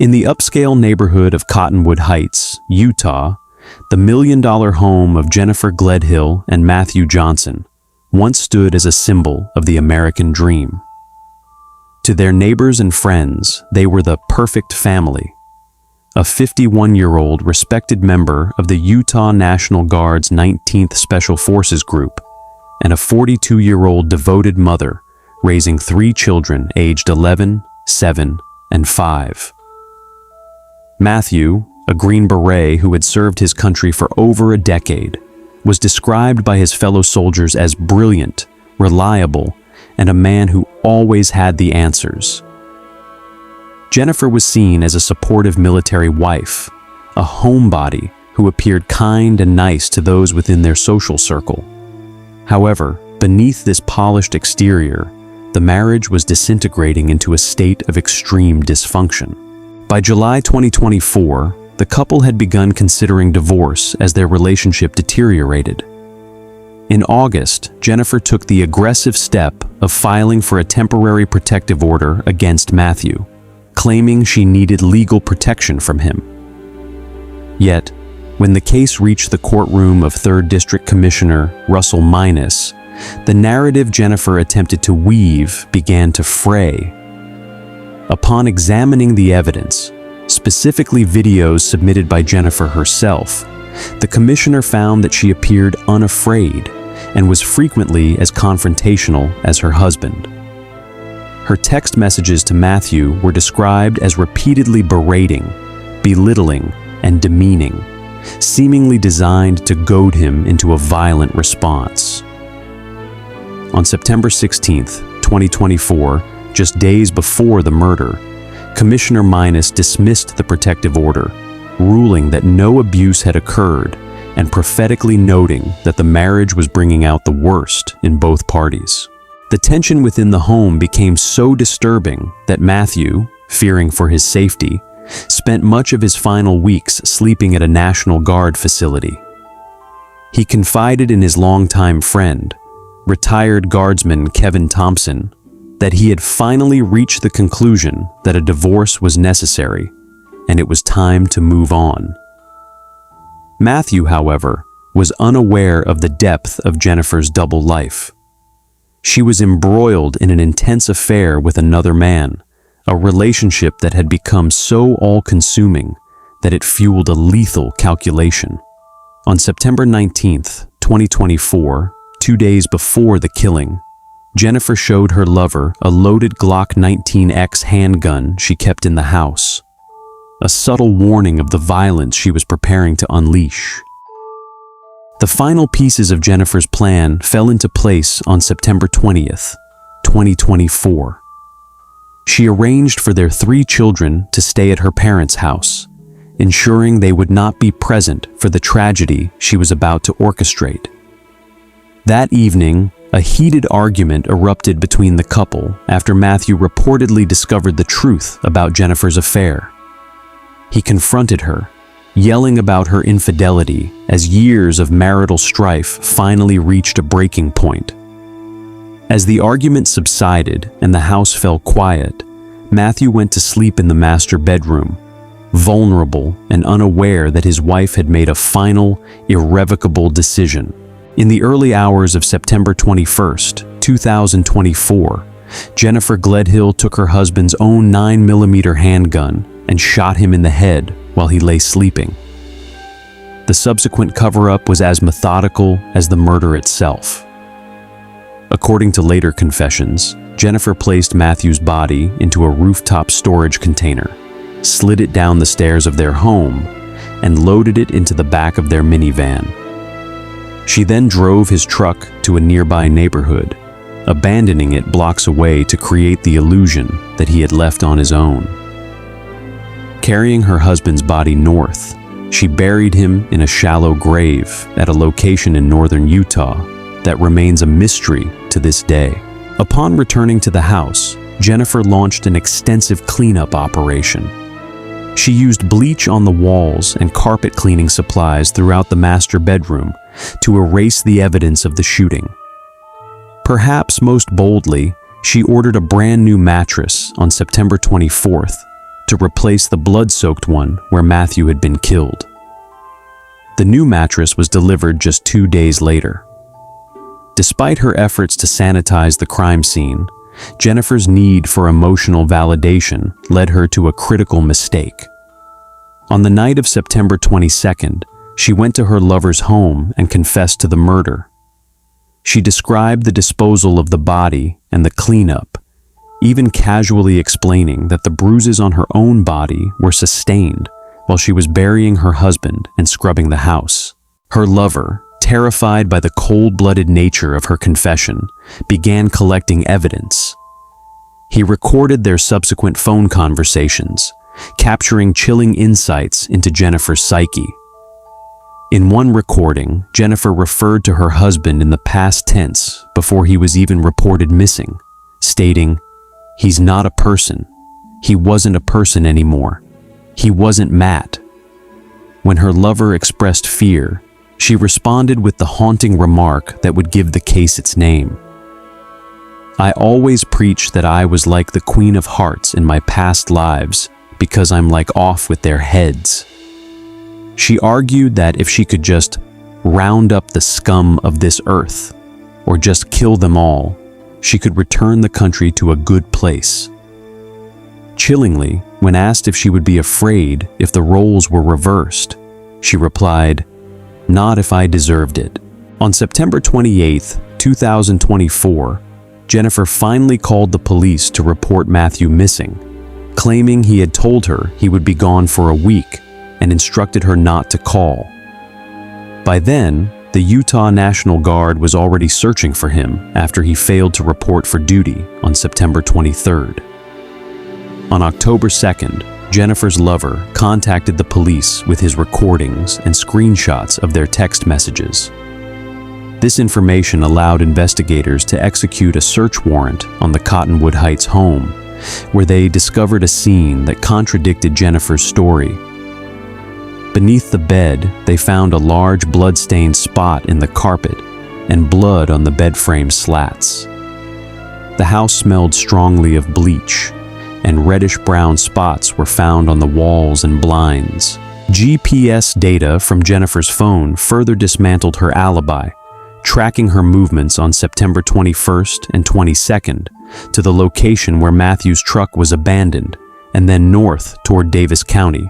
In the upscale neighborhood of Cottonwood Heights, Utah, the million-dollar home of Jennifer Gledhill and Matthew Johnson once stood as a symbol of the American dream. To their neighbors and friends, they were the perfect family. A 51-year-old respected member of the Utah National Guard's 19th Special Forces Group, and a 42-year-old devoted mother raising 3 children aged 11, 7, and 5. Matthew, a Green Beret who had served his country for over a decade, was described by his fellow soldiers as brilliant, reliable, and a man who always had the answers. Jennifer was seen as a supportive military wife, a homebody who appeared kind and nice to those within their social circle. However, beneath this polished exterior, the marriage was disintegrating into a state of extreme dysfunction. By July 2024, the couple had begun considering divorce as their relationship deteriorated. In August, Jennifer took the aggressive step of filing for a temporary protective order against Matthew, claiming she needed legal protection from him. Yet, when the case reached the courtroom of 3rd District Commissioner Russell Minus, the narrative Jennifer attempted to weave began to fray. Upon examining the evidence, specifically videos submitted by Jennifer herself, the commissioner found that she appeared unafraid and was frequently as confrontational as her husband. Her text messages to Matthew were described as repeatedly berating, belittling, and demeaning, seemingly designed to goad him into a violent response. On September 16, 2024, just days before the murder, Commissioner Minus dismissed the protective order, ruling that no abuse had occurred and prophetically noting that the marriage was bringing out the worst in both parties. The tension within the home became so disturbing that Matthew, fearing for his safety, spent much of his final weeks sleeping at a National Guard facility. He confided in his longtime friend, retired Guardsman Kevin Thompson, that he had finally reached the conclusion that a divorce was necessary and it was time to move on. Matthew, however, was unaware of the depth of Jennifer's double life. She was embroiled in an intense affair with another man, a relationship that had become so all-consuming that it fueled a lethal calculation. On September 19, 2024, 2 days before the killing, Jennifer showed her lover a loaded Glock 19X handgun she kept in the house, a subtle warning of the violence she was preparing to unleash. The final pieces of Jennifer's plan fell into place on September 20th, 2024. She arranged for their 3 children to stay at her parents' house, ensuring they would not be present for the tragedy she was about to orchestrate. That evening, a heated argument erupted between the couple after Matthew reportedly discovered the truth about Jennifer's affair. He confronted her, yelling about her infidelity as years of marital strife finally reached a breaking point. As the argument subsided and the house fell quiet, Matthew went to sleep in the master bedroom, vulnerable and unaware that his wife had made a final, irrevocable decision. In the early hours of September 21, 2024, Jennifer Gledhill took her husband's own 9mm handgun and shot him in the head while he lay sleeping. The subsequent cover-up was as methodical as the murder itself. According to later confessions, Jennifer placed Matthew's body into a rooftop storage container, slid it down the stairs of their home, and loaded it into the back of their minivan. She then drove his truck to a nearby neighborhood, abandoning it blocks away to create the illusion that he had left on his own. Carrying her husband's body north, she buried him in a shallow grave at a location in northern Utah that remains a mystery to this day. Upon returning to the house, Jennifer launched an extensive cleanup operation. She used bleach on the walls and carpet cleaning supplies throughout the master bedroom to erase the evidence of the shooting. Perhaps most boldly, she ordered a brand new mattress on September 24th, to replace the blood-soaked one where Matthew had been killed. The new mattress was delivered just 2 days later. Despite her efforts to sanitize the crime scene, Jennifer's need for emotional validation led her to a critical mistake. On the night of September 22nd, she went to her lover's home and confessed to the murder. She described the disposal of the body and the cleanup, even casually explaining that the bruises on her own body were sustained while she was burying her husband and scrubbing the house. Her lover, terrified by the cold-blooded nature of her confession, began collecting evidence. He recorded their subsequent phone conversations, capturing chilling insights into Jennifer's psyche. In one recording, Jennifer referred to her husband in the past tense before he was even reported missing, stating, "He's not a person. He wasn't a person anymore. He wasn't Matt." When her lover expressed fear, she responded with the haunting remark that would give the case its name. "I always preached that I was like the Queen of Hearts in my past lives because I'm like off with their heads." She argued that if she could just round up the scum of this earth, or just kill them all, she could return the country to a good place. Chillingly, when asked if she would be afraid if the roles were reversed, she replied, "Not if I deserved it." On September 28, 2024, Jennifer finally called the police to report Matthew missing, claiming he had told her he would be gone for a week and instructed her not to call. By then, the Utah National Guard was already searching for him after he failed to report for duty on September 23rd. On October 2nd, Jennifer's lover contacted the police with his recordings and screenshots of their text messages. This information allowed investigators to execute a search warrant on the Cottonwood Heights home, where they discovered a scene that contradicted Jennifer's story. Beneath the bed, they found a large blood-stained spot in the carpet and blood on the bed frame slats. The house smelled strongly of bleach, and reddish-brown spots were found on the walls and blinds. GPS data from Jennifer's phone further dismantled her alibi, tracking her movements on September 21st and 22nd to the location where Matthew's truck was abandoned, and then north toward Davis County,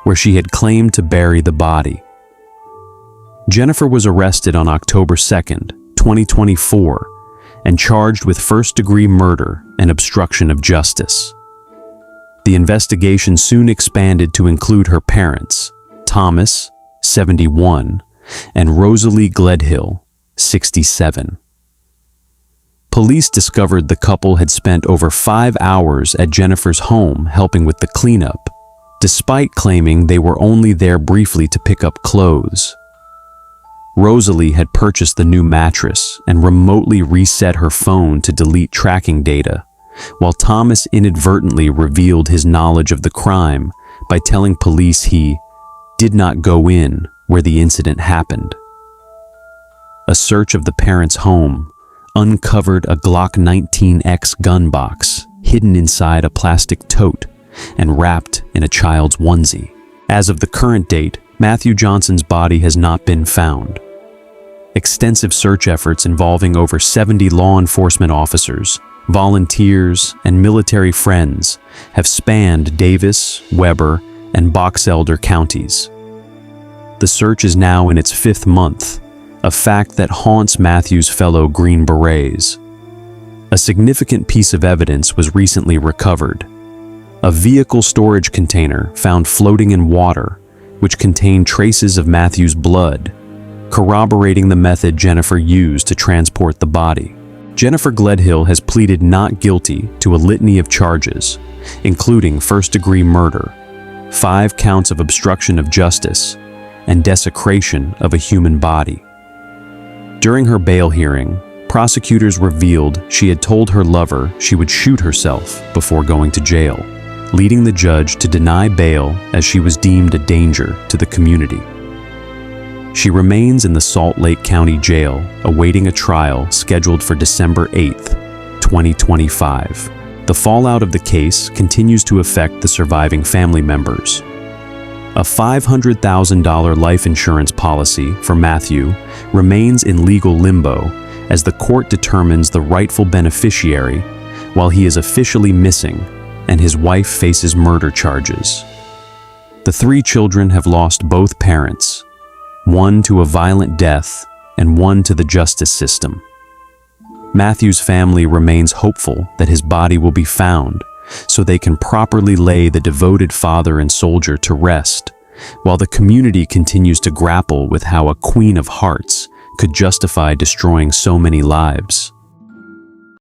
where she had claimed to bury the body. Jennifer was arrested on October 2nd, 2024, and charged with first-degree murder and obstruction of justice. The investigation soon expanded to include her parents, Thomas, 71, and Rosalie Gledhill, 67. Police discovered the couple had spent over 5 hours at Jennifer's home helping with the cleanup, despite claiming they were only there briefly to pick up clothes. Rosalie had purchased the new mattress and remotely reset her phone to delete tracking data, while Thomas inadvertently revealed his knowledge of the crime by telling police he did not go in where the incident happened. A search of the parents' home uncovered a Glock 19X gun box hidden inside a plastic tote and wrapped in a child's onesie. As of the current date, Matthew Johnson's body has not been found. Extensive search efforts involving over 70 law enforcement officers, volunteers, and military friends have spanned Davis, Weber, and Box Elder counties. The search is now in its 5th month, a fact that haunts Matthew's fellow Green Berets. A significant piece of evidence was recently recovered: a vehicle storage container found floating in water, which contained traces of Matthew's blood, corroborating the method Jennifer used to transport the body. Jennifer Gledhill has pleaded not guilty to a litany of charges, including first-degree murder, 5 counts of obstruction of justice, and desecration of a human body. During her bail hearing, prosecutors revealed she had told her lover she would shoot herself before going to jail, leading the judge to deny bail as she was deemed a danger to the community. She remains in the Salt Lake County Jail, awaiting a trial scheduled for December 8, 2025. The The fallout of the case continues to affect the surviving family members. A $500,000 life insurance policy for Matthew remains in legal limbo as the court determines the rightful beneficiary while he is officially missing and his wife faces murder charges. The 3 children have lost both parents, one to a violent death and one to the justice system. Matthew's family remains hopeful that his body will be found so they can properly lay the devoted father and soldier to rest, while the community continues to grapple with how a Queen of Hearts could justify destroying so many lives.